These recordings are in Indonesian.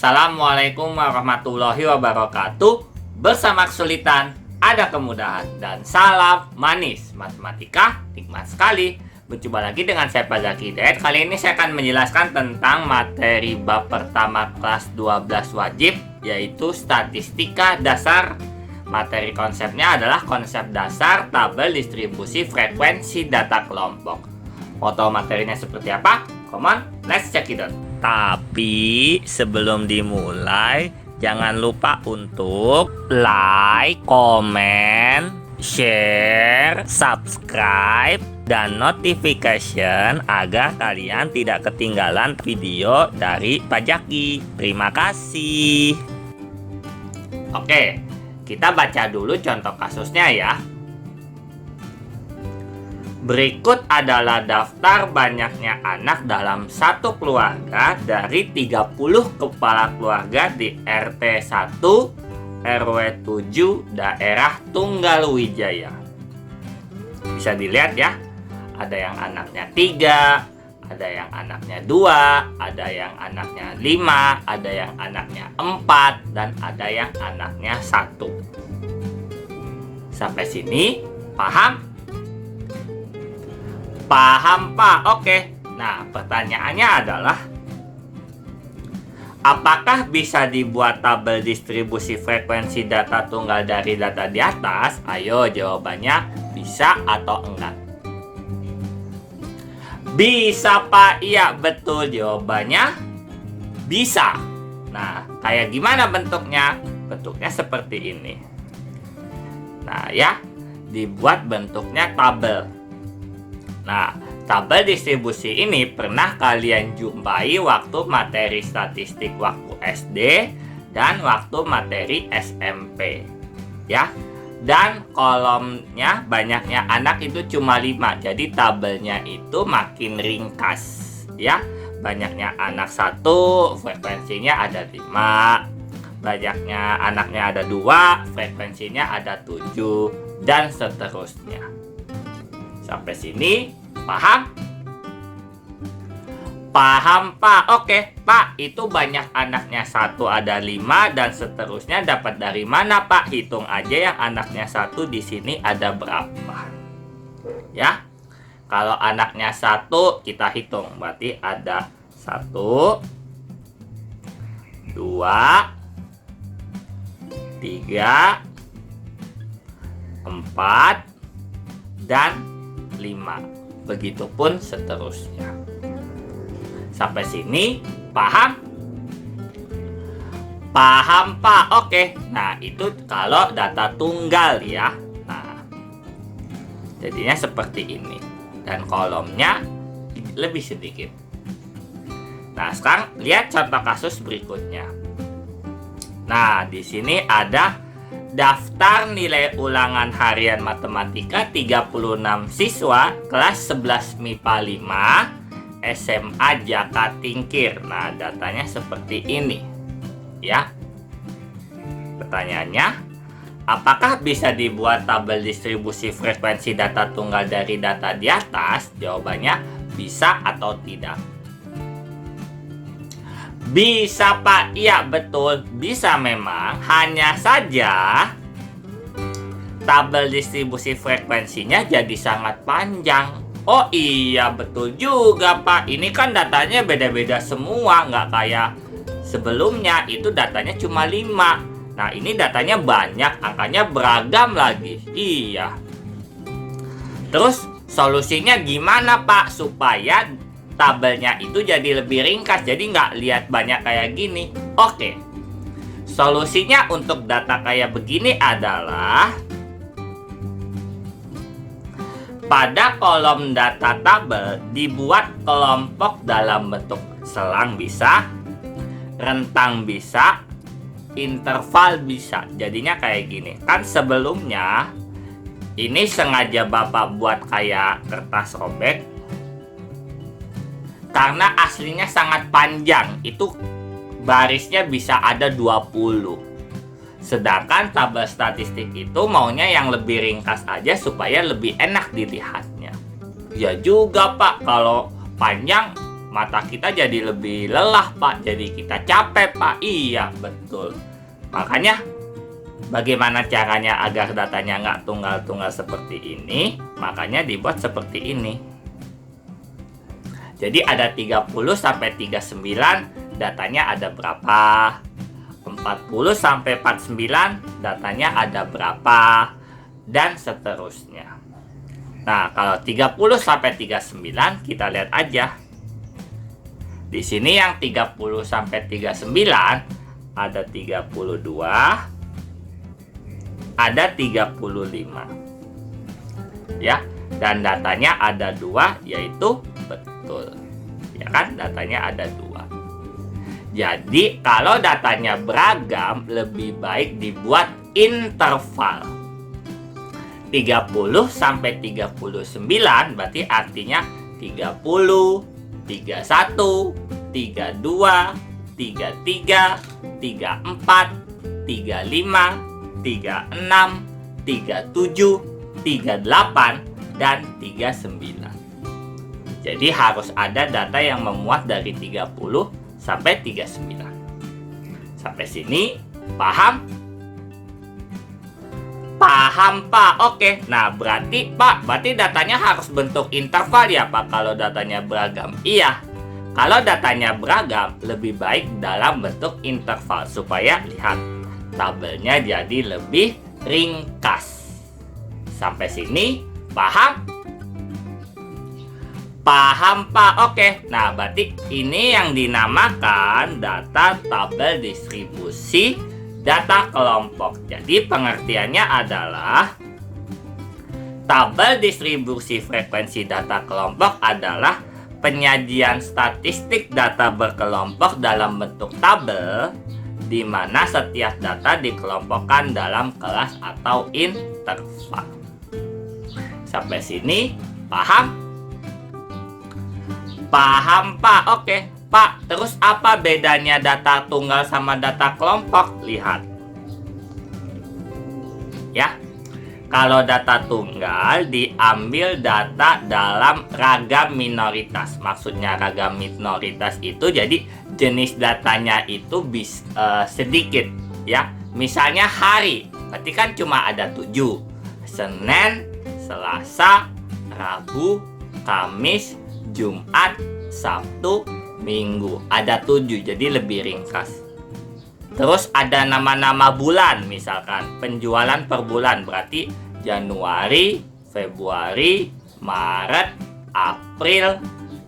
Assalamualaikum warahmatullahi wabarakatuh. Bersama kesulitan, ada kemudahan. Dan salam manis. Matematika, nikmat sekali. Berjumpa lagi dengan saya Pak Zaki Hidayat. Kali ini saya akan menjelaskan tentang materi bab pertama kelas 12 wajib, yaitu statistika dasar. Materi konsepnya adalah konsep dasar tabel distribusi frekuensi data kelompok. Mau tahu materinya seperti apa? Come on, let's check it out. Tapi sebelum dimulai, jangan lupa untuk like, comment, share, subscribe, dan notification agar kalian tidak ketinggalan video dari Pak Zaki. Terima kasih. Oke, kita baca dulu contoh kasusnya ya. Berikut adalah daftar banyaknya anak dalam satu keluarga dari 30 kepala keluarga di RT 1 RW 7 daerah Tunggalwijaya. Bisa dilihat ya, ada yang anaknya 3, ada yang anaknya 2, ada yang anaknya 5, ada yang anaknya 4, dan ada yang anaknya 1. Sampai sini paham? Paham Pak? Oke. Nah, pertanyaannya adalah, apakah bisa dibuat tabel distribusi frekuensi data tunggal dari data di atas? Ayo jawabannya bisa atau enggak? Bisa Pak, iya betul jawabannya bisa. Nah, kayak gimana bentuknya? Bentuknya seperti ini. Nah ya, dibuat bentuknya tabel. Nah, tabel distribusi ini pernah kalian jumpai waktu materi statistik waktu SD dan waktu materi SMP. Ya. Dan kolomnya banyaknya anak itu cuma 5. Jadi tabelnya itu makin ringkas, ya. Banyaknya anak 1, frekuensinya ada 5. Banyaknya anaknya ada 2, frekuensinya ada 7, dan seterusnya. Sampai sini paham? Paham Pak? Oke Pak, itu banyak anaknya 1 ada 5 dan seterusnya dapat dari mana Pak? Hitung aja yang anaknya 1 di sini ada berapa. Ya. Kalau anaknya 1 kita hitung, berarti ada 1, 2, 3, 4, dan 5. Begitupun seterusnya. Sampai sini paham? Paham Pak? Oke. Nah, itu kalau data tunggal ya. Nah, jadinya seperti ini. Dan kolomnya lebih sedikit. Nah, sekarang lihat contoh kasus berikutnya. Nah, di sini ada daftar nilai ulangan harian matematika 36 siswa kelas 11 MIPA 5 SMA Jaka Tingkir. Nah, datanya seperti ini. Ya. Pertanyaannya, apakah bisa dibuat tabel distribusi frekuensi data tunggal dari data di atas? Jawabannya bisa atau tidak. Bisa Pak, iya betul, bisa memang. Hanya saja tabel distribusi frekuensinya jadi sangat panjang. Oh iya betul juga Pak, ini kan datanya beda-beda semua, nggak kayak sebelumnya, itu datanya cuma 5. Nah ini datanya banyak, angkanya beragam lagi. Iya. Terus solusinya gimana Pak supaya tabelnya itu jadi lebih ringkas, jadi nggak lihat banyak kayak gini? Oke, solusinya untuk data kayak begini adalah pada kolom data tabel dibuat kelompok dalam bentuk selang bisa, rentang bisa, interval bisa. Jadinya kayak gini. Kan sebelumnya ini sengaja Bapak buat kayak kertas robek karena aslinya sangat panjang, itu barisnya bisa ada 20. Sedangkan tabel statistik itu maunya yang lebih ringkas aja supaya lebih enak dilihatnya. Ya juga Pak, kalau panjang mata kita jadi lebih lelah, Pak. Jadi kita capek, Pak. Iya, betul. Makanya, bagaimana caranya agar datanya nggak tunggal-tunggal seperti ini? Makanya dibuat seperti ini. Jadi ada 30 sampai 39, datanya ada berapa? 40 sampai 49, datanya ada berapa? Dan seterusnya. Nah, kalau 30 sampai 39 kita lihat aja. Di sini yang 30 sampai 39 ada 32, ada 35. Ya, dan datanya ada 2, yaitu betul. Ya kan, datanya ada 2. Jadi, kalau datanya beragam, lebih baik dibuat interval. 30 sampai 39 berarti artinya 30, 31, 32, 33, 34, 35, 36, 37, 38, dan 39. Jadi harus ada data yang memuat dari 30 sampai 39. Sampai sini paham? Paham, Pak. Oke. Nah, berarti datanya harus bentuk interval ya, Pak, kalau datanya beragam. Iya. Kalau datanya beragam, lebih baik dalam bentuk interval supaya lihat tabelnya jadi lebih ringkas. Sampai sini paham? Paham, Pak. Oke. Nah, berarti ini yang dinamakan data tabel distribusi data kelompok. Jadi pengertiannya adalah tabel distribusi frekuensi data kelompok adalah penyajian statistik data berkelompok dalam bentuk tabel di mana setiap data dikelompokkan dalam kelas atau interval. Sampai sini paham? Paham, Pak. Oke. Pak, terus apa bedanya data tunggal sama data kelompok? Lihat. Ya. Kalau data tunggal diambil data dalam ragam minoritas. Maksudnya ragam minoritas itu jadi jenis datanya itu sedikit, ya. Misalnya hari, berarti kan cuma ada 7. Senin, Selasa, Rabu, Kamis, Jumat, Sabtu, Minggu. Ada 7, jadi lebih ringkas. Terus ada nama-nama bulan, misalkan penjualan per bulan, berarti Januari, Februari, Maret, April,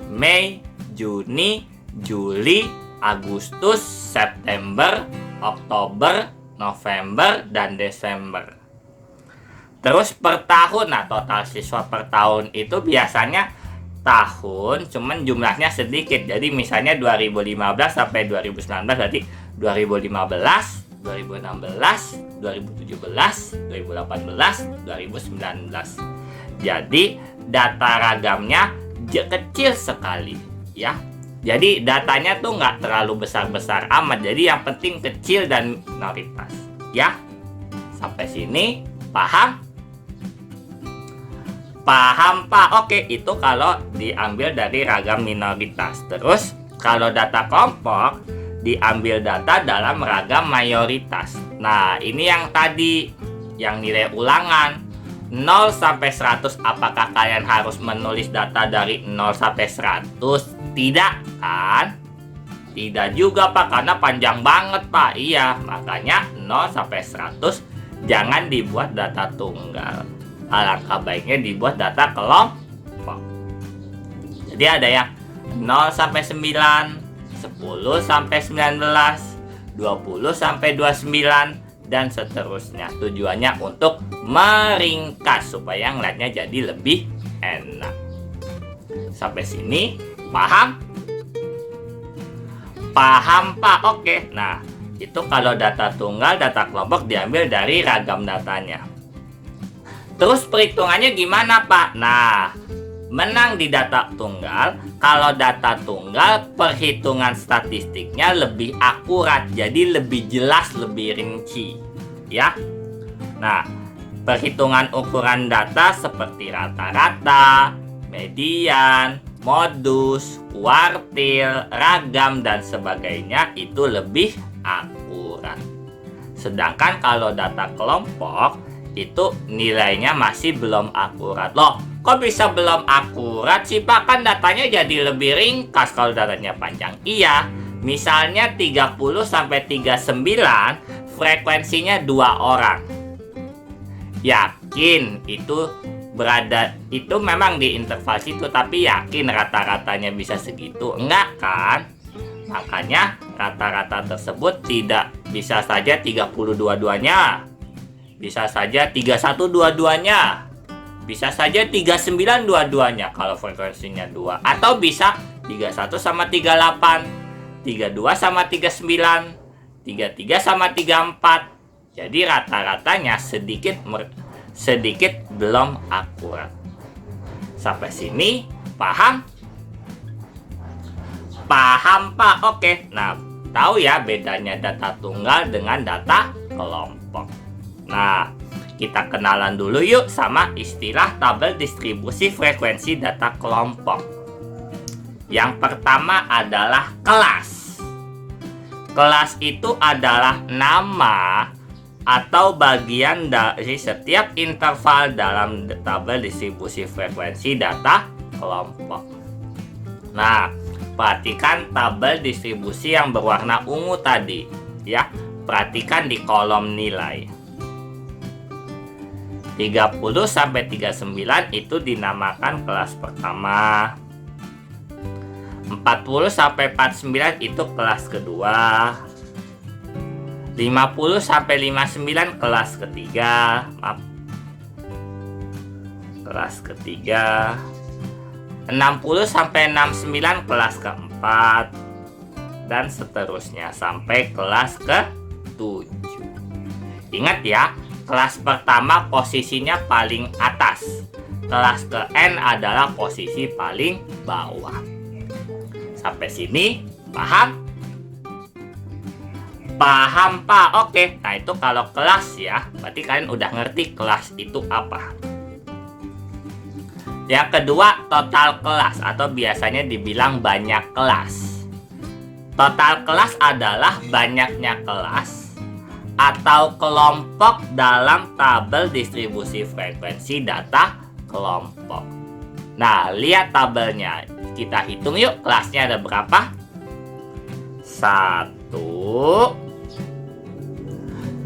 Mei, Juni, Juli, Agustus, September, Oktober, November, dan Desember. Terus per tahun, nah total siswa per tahun itu biasanya tahun, cuman jumlahnya sedikit. Jadi misalnya 2015 sampai 2019 berarti 2015, 2016, 2017, 2018, 2019. Jadi data ragamnya kecil sekali, ya. Jadi datanya tuh nggak terlalu besar-besar amat. Jadi yang penting kecil dan minoritas, ya. Sampai sini paham? Paham, Pak. Oke, itu kalau diambil dari ragam minoritas. Terus kalau data kelompok diambil data dalam ragam mayoritas. Nah, ini yang tadi yang nilai ulangan 0 sampai 100. Apakah kalian harus menulis data dari 0 sampai 100? Tidak, kan? Tidak juga, Pak, karena panjang banget, Pak. Iya, makanya 0 sampai 100 jangan dibuat data tunggal. Alangkah baiknya dibuat data kelompok. Jadi ada yang 0 sampai 9, 10 sampai 19, 20 sampai 29, dan seterusnya. Tujuannya untuk meringkas supaya ngeliatnya jadi lebih enak. Sampai sini paham? Paham, Pak. Oke. Nah, itu kalau data tunggal, data kelompok diambil dari ragam datanya. Terus perhitungannya gimana, Pak? Nah, menang di data tunggal. Kalau data tunggal, perhitungan statistiknya lebih akurat, jadi lebih jelas, lebih rinci, ya. Nah, perhitungan ukuran data seperti rata-rata, median, modus, kuartil, ragam, dan sebagainya itu lebih akurat. Sedangkan kalau data kelompok itu nilainya masih belum akurat. Loh, kok bisa belum akurat sih Pak? Kan datanya jadi lebih ringkas kalau datanya panjang. Iya, misalnya 30 sampai 39 frekuensinya 2 orang. Yakin itu berada, itu memang di interval situ, tapi yakin rata-ratanya bisa segitu? Enggak kan? Makanya rata-rata tersebut tidak bisa saja 30 dua-duanya, bisa saja 31 dua-duanya, bisa saja 39 dua-duanya kalau frekuensinya 2, atau bisa 31 sama 38, 32 sama 39, 33 sama 34. Jadi rata-ratanya sedikit belum akurat. Sampai sini paham? Paham Pak? Oke. Nah, tahu ya bedanya data tunggal dengan data kelompok. Nah, kita kenalan dulu yuk sama istilah tabel distribusi frekuensi data kelompok. Yang pertama adalah kelas. Kelas itu adalah nama atau bagian dari setiap interval dalam tabel distribusi frekuensi data kelompok. Nah, perhatikan tabel distribusi yang berwarna ungu tadi, ya. Perhatikan di kolom nilai. 30 sampai 39 itu dinamakan kelas pertama. 40 sampai 49 itu kelas kedua. 50 sampai 59 kelas ketiga. Maaf. Kelas ketiga. 60 sampai 69 kelas keempat. Dan seterusnya sampai kelas ke-7. Ingat ya, kelas pertama posisinya paling atas. Kelas ke-N adalah posisi paling bawah. Sampai sini paham? Paham Pak? Oke. Nah itu kalau kelas ya, berarti kalian udah ngerti kelas itu apa. Yang kedua, total kelas atau biasanya dibilang banyak kelas. Total kelas adalah banyaknya kelas atau kelompok dalam tabel distribusi frekuensi data kelompok. Nah, lihat tabelnya. Kita hitung yuk kelasnya ada berapa? 1,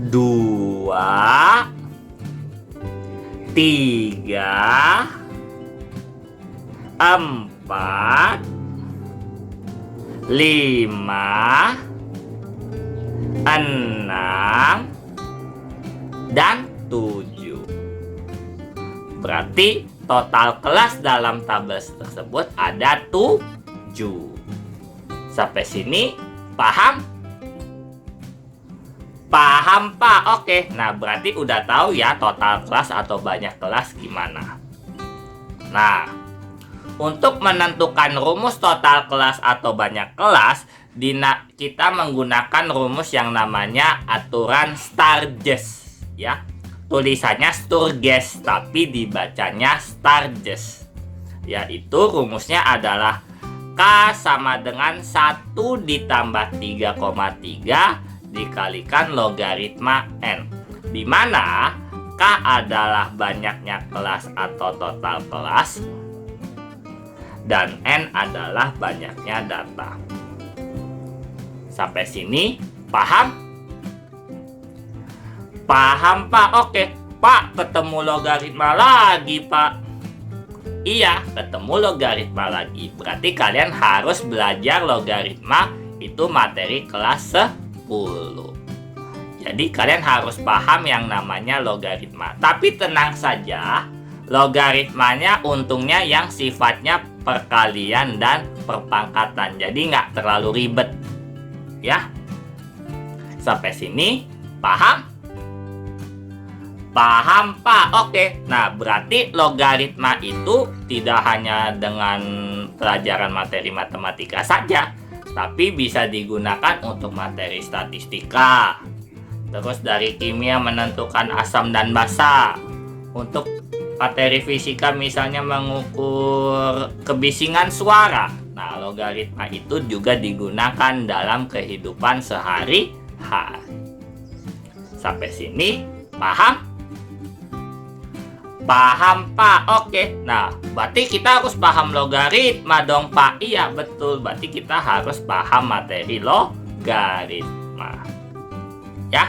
2, 3, 4, 5, 6, dan 7. Berarti total kelas dalam tabel tersebut ada 7. Sampai sini paham? Paham Pak? Oke. Nah berarti udah tahu ya total kelas atau banyak kelas gimana. Nah, untuk menentukan rumus total kelas atau banyak kelas, kita menggunakan rumus yang namanya aturan Sturges, ya. Tulisannya Sturges, tapi dibacanya Sturges. Yaitu rumusnya adalah K sama dengan 1 ditambah 3,3 dikalikan logaritma N, di mana K adalah banyaknya kelas atau total kelas dan N adalah banyaknya data. Sampai sini paham? Paham Pak? Oke. Pak, ketemu logaritma lagi Pak. Iya, ketemu logaritma lagi. Berarti kalian harus belajar logaritma itu materi kelas 10. Jadi kalian harus paham yang namanya logaritma. Tapi tenang saja, logaritmanya untungnya yang sifatnya perkalian dan perpangkatan. Jadi nggak terlalu ribet. Ya. Sampai sini paham? Paham Pak? Oke. Nah berarti logaritma itu tidak hanya dengan pelajaran materi matematika saja, tapi bisa digunakan untuk materi statistika. Terus dari kimia menentukan asam dan basa. Untuk materi fisika misalnya mengukur kebisingan suara. Nah, logaritma itu juga digunakan dalam kehidupan sehari-hari. Sampai sini paham? Paham, Pak? Oke. Nah, berarti kita harus paham logaritma dong, Pak. Iya, betul. Berarti kita harus paham materi logaritma. Ya,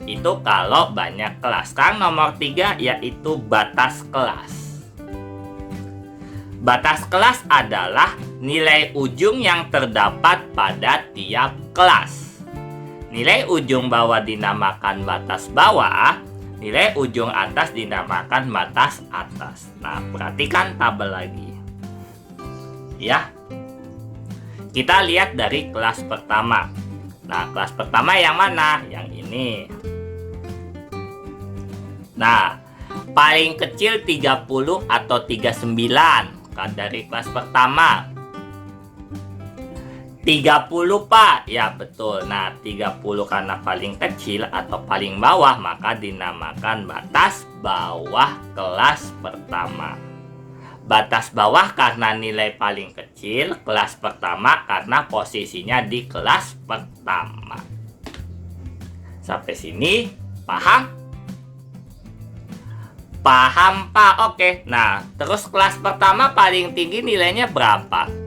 itu kalau banyak kelas. Sekarang nomor 3 yaitu batas kelas. Batas kelas adalah nilai ujung yang terdapat pada tiap kelas. Nilai ujung bawah dinamakan batas bawah, nilai ujung atas dinamakan batas atas. Nah, perhatikan tabel lagi. Ya. Kita lihat dari kelas pertama. Nah, kelas pertama yang mana? Yang ini. Nah, paling kecil 30 atau 39 kan dari kelas pertama. 30, Pak. Ya, betul. Nah, 30 karena paling kecil atau paling bawah, maka dinamakan batas bawah kelas pertama. Batas bawah karena nilai paling kecil, kelas pertama karena posisinya di kelas pertama. Sampai sini, paham? Paham, Pak? Oke. Nah, terus kelas pertama paling tinggi nilainya berapa?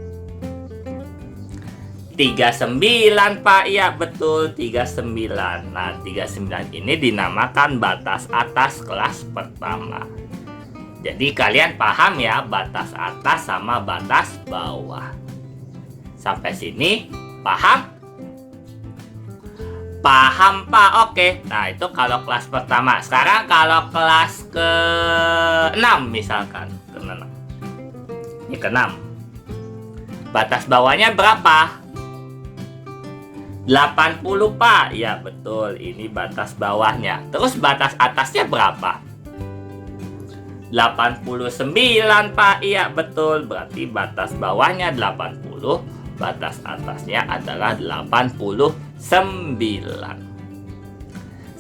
39, Pak. Iya, betul, 39. Nah, 39 ini dinamakan batas atas kelas pertama. Jadi kalian paham ya, batas atas sama batas bawah. Sampai sini paham? Paham, Pak? Oke. Nah, itu kalau kelas pertama. Sekarang kalau kelas ke-6 misalkan, ke-6. Ini ke-6. Batas bawahnya berapa? 80, Pak. Ya, betul. Ini batas bawahnya. Terus batas atasnya berapa? 89, Pak. Iya, betul. Berarti batas bawahnya 80, batas atasnya adalah 89.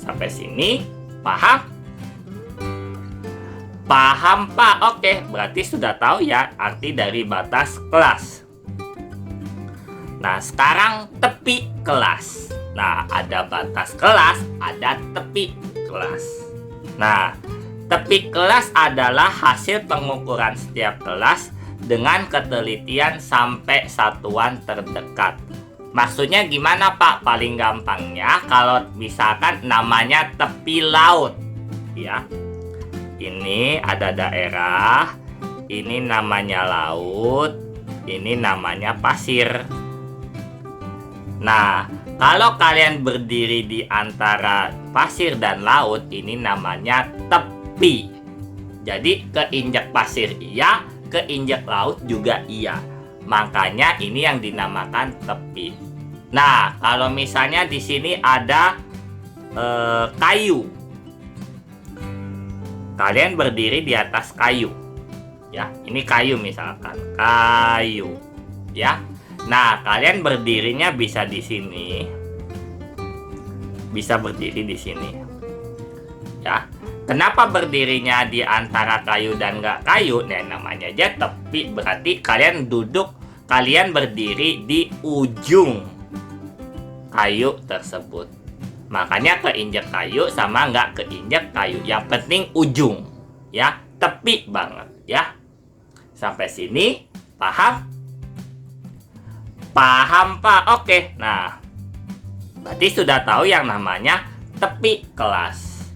Sampai sini paham? Paham, Pak? Oke, berarti sudah tahu ya arti dari batas kelas. Nah, sekarang tepi kelas. Nah, ada batas kelas, ada tepi kelas. Nah, tepi kelas adalah hasil pengukuran setiap kelas dengan ketelitian sampai satuan terdekat. Maksudnya gimana, Pak? Paling gampangnya kalau misalkan namanya tepi laut, ya. Ini ada daerah, ini namanya laut, ini namanya pasir. Nah, kalau kalian berdiri di antara pasir dan laut, ini namanya tepi. Jadi keinjak pasir iya, keinjak laut juga iya. Makanya ini yang dinamakan tepi. Nah, kalau misalnya di sini ada kayu, kalian berdiri di atas kayu, ya. Ini kayu misalkan, kayu, ya. Nah, kalian berdirinya bisa di sini, bisa berdiri di sini, ya. Kenapa berdirinya di antara kayu dan nggak kayu? Nah, namanya aja tepi, berarti kalian duduk, kalian berdiri di ujung kayu tersebut. Makanya keinjak kayu sama nggak keinjak kayu, yang penting ujung, ya, tepi banget, ya. Sampai sini paham? Paham, Pak? Oke. Nah, berarti sudah tahu yang namanya tepi kelas.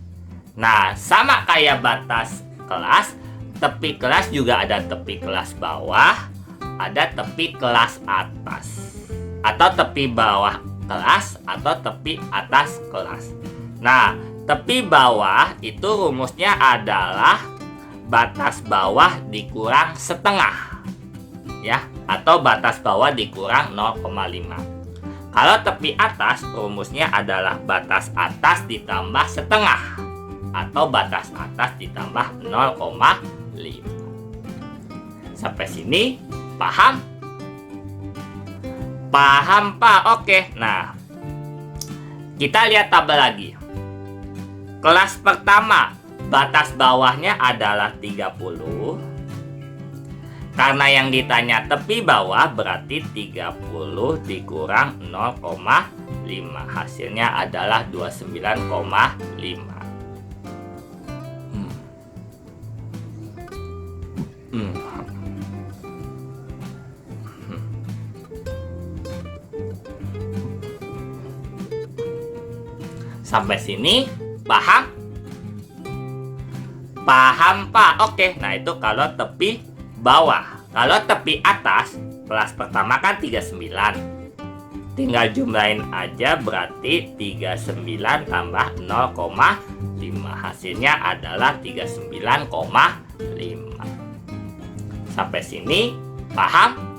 Nah, sama kayak batas kelas, tepi kelas juga ada tepi kelas bawah, ada tepi kelas atas, atau tepi bawah kelas, atau tepi atas kelas. Nah, tepi bawah itu rumusnya adalah batas bawah dikurang setengah, ya, atau batas bawah dikurang 0,5. Kalau tepi atas rumusnya adalah batas atas ditambah setengah, atau batas atas ditambah 0,5. Sampai sini paham? Paham, Pak? Oke. Nah, kita lihat tabel lagi. Kelas pertama batas bawahnya adalah 30. Karena yang ditanya tepi bawah berarti 30 dikurang 0,5. Hasilnya adalah 29,5. Sampai sini paham? Paham, Pak? Oke, nah itu kalau tepi bawah. Kalau tepi atas, kelas pertama kan 39. Tinggal jumlahin aja, berarti 39 tambah 0,5. Hasilnya adalah 39,5. Sampai sini paham?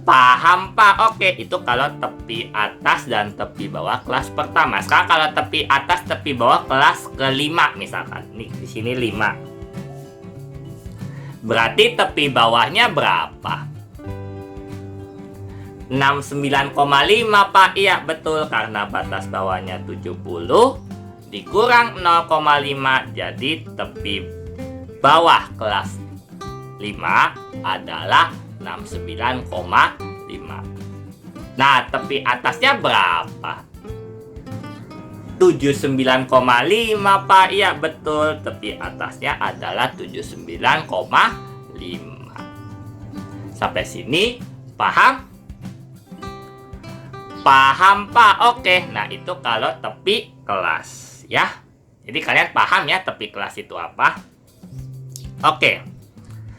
Paham, Pak? Oke, itu kalau tepi atas dan tepi bawah kelas pertama. Sekarang kalau tepi atas, tepi bawah kelas kelima misalkan. Nih, di sini 5. Berarti tepi bawahnya berapa? 69,5, Pak. Iya, betul, karena batas bawahnya 70 dikurang 0,5, jadi tepi bawah kelas 5 adalah 69,5. Nah, tepi atasnya berapa? 79,5, Pak. Iya, betul. Tepi atasnya adalah 79,5. Sampai sini paham? Paham, Pak? Oke. Nah, itu kalau tepi kelas, ya. Jadi kalian paham ya tepi kelas itu apa? Oke.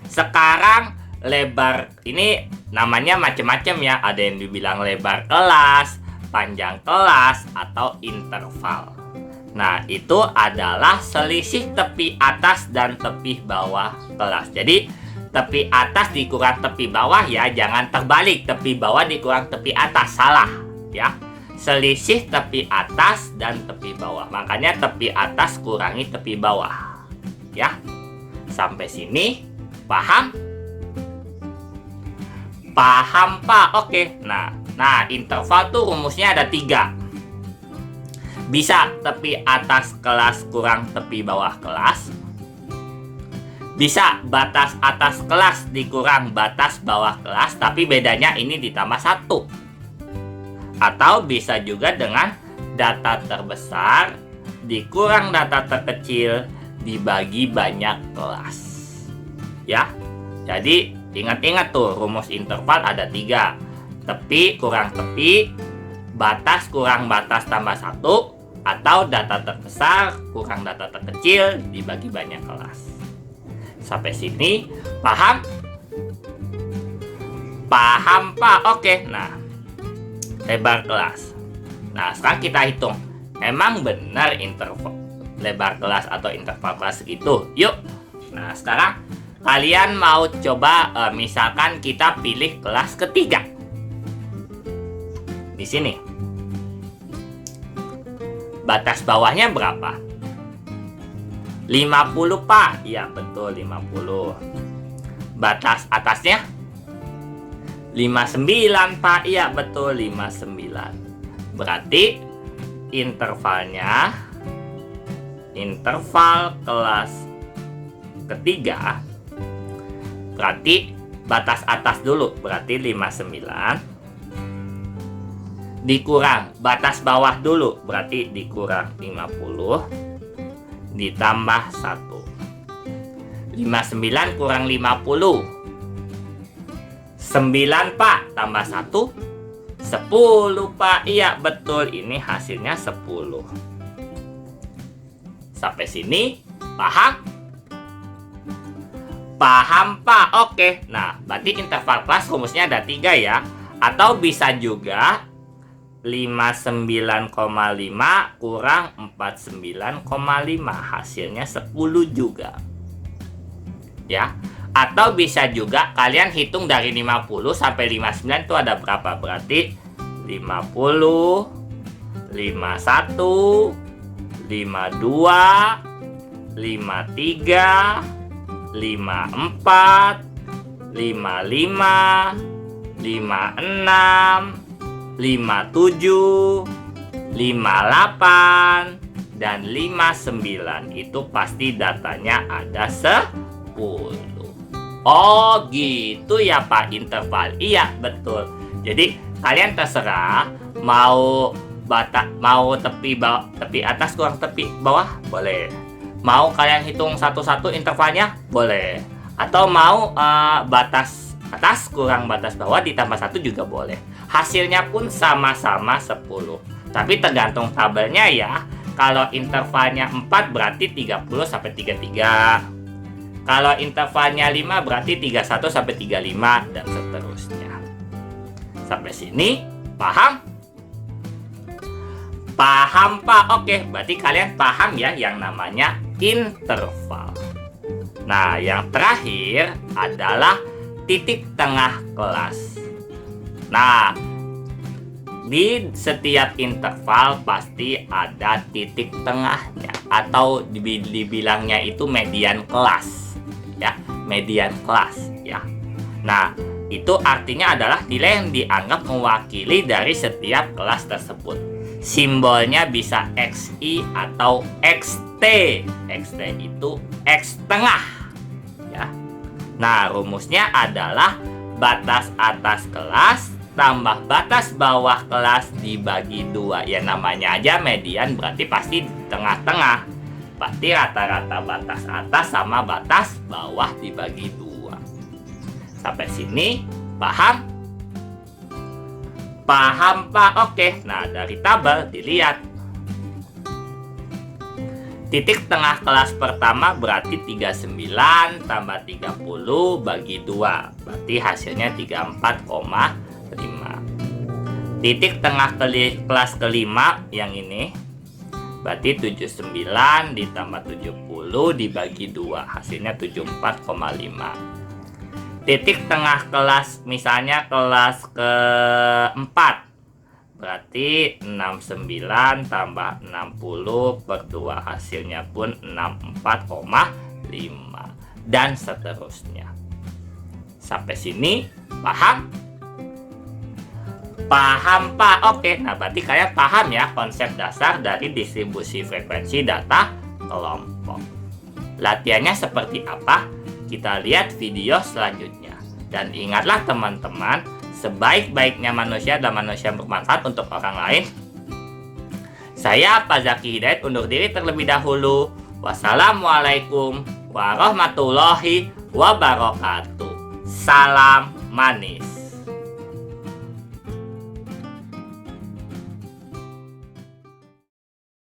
Sekarang lebar ini namanya macam-macam ya. Ada yang dibilang lebar kelas, panjang kelas, atau interval. Nah, itu adalah selisih tepi atas dan tepi bawah kelas. Jadi, tepi atas dikurang tepi bawah ya, jangan terbalik. Tepi bawah dikurang tepi atas, salah ya. Selisih tepi atas dan tepi bawah. Makanya tepi atas kurangi tepi bawah. Ya. Sampai sini paham? Paham, Pak? Oke. Nah, interval tuh rumusnya ada 3. Bisa tepi atas kelas kurang tepi bawah kelas. Bisa batas atas kelas dikurang batas bawah kelas, tapi bedanya ini ditambah 1. Atau bisa juga dengan data terbesar dikurang data terkecil dibagi banyak kelas. Ya. Jadi ingat-ingat tuh, rumus interval ada 3. Tepi kurang tepi, batas kurang batas tambah 1, atau data terbesar kurang data terkecil dibagi banyak kelas. Sampai sini paham? Paham, Pak? Oke. Nah, lebar kelas. Nah, sekarang kita hitung. Emang benar interval lebar kelas atau interval kelas segitu? Yuk. Nah, sekarang kalian mau coba misalkan kita pilih kelas ketiga. Di sini. Batas bawahnya berapa? 50, Pak. Iya, betul, 50. Batas atasnya 59, Pak. Iya, betul, 59. Berarti intervalnya, interval kelas ketiga, berarti batas atas dulu, berarti 59. Dikurang batas bawah dulu, berarti dikurang 50. Ditambah 1. 59 kurang 50. 9, Pak. Tambah 1. 10, Pak. Iya, betul. Ini hasilnya 10. Sampai sini paham? Paham, Pak? Oke. Nah, berarti interval kelas rumusnya ada 3 ya. Atau bisa juga 59,5 kurang 49,5. Hasilnya 10 juga. Ya. Atau bisa juga kalian hitung dari 50 sampai 59 itu ada berapa? Berarti 50, 51, 52, 53, 54, 55, 56, 57, 58, dan 59. Itu pasti datanya ada 10. Oh gitu ya Pak, interval. Iya betul. Jadi kalian terserah mau tepi atas kurang tepi bawah boleh. Mau kalian hitung satu-satu intervalnya boleh. Atau mau batas atas kurang batas bawah ditambah 1 juga boleh. Hasilnya pun sama-sama 10. Tapi tergantung tabelnya ya. Kalau intervalnya 4 berarti 30 sampai 33. Kalau intervalnya 5 berarti 31 sampai 35 dan seterusnya. Sampai sini paham? Paham Pak? Oke, berarti kalian paham ya yang namanya interval. Nah, yang terakhir adalah titik tengah kelas. Nah, di setiap interval pasti ada titik tengahnya atau dibilangnya itu median kelas. Ya, median kelas ya. Nah, itu artinya adalah nilai yang dianggap mewakili dari setiap kelas tersebut. Simbolnya bisa XI atau XT. XT itu X tengah. Ya. Nah, rumusnya adalah batas atas kelas tambah batas bawah kelas dibagi 2. Ya namanya aja median berarti pasti di tengah-tengah. Berarti rata-rata batas atas sama batas bawah dibagi 2. Sampai sini paham? Paham Pak? Oke. Nah, dari tabel dilihat. Titik tengah kelas pertama berarti 39 tambah 30 bagi 2. Berarti hasilnya 34,5. Titik tengah kelas kelima yang ini berarti 79 ditambah 70 dibagi 2. Hasilnya 74,5. Titik tengah kelas misalnya kelas keempat berarti 69 tambah 60 per 2. Hasilnya pun 64,5 dan seterusnya. Sampai sini paham? Paham Pak? Oke, nah berarti kalian paham ya konsep dasar dari distribusi frekuensi data kelompok. Latihannya seperti apa? Kita lihat video selanjutnya. Dan ingatlah teman-teman, sebaik-baiknya manusia adalah manusia yang bermanfaat untuk orang lain. Saya Pak Zaki Hidayat undur diri terlebih dahulu. Wassalamualaikum warahmatullahi wabarakatuh. Salam manis.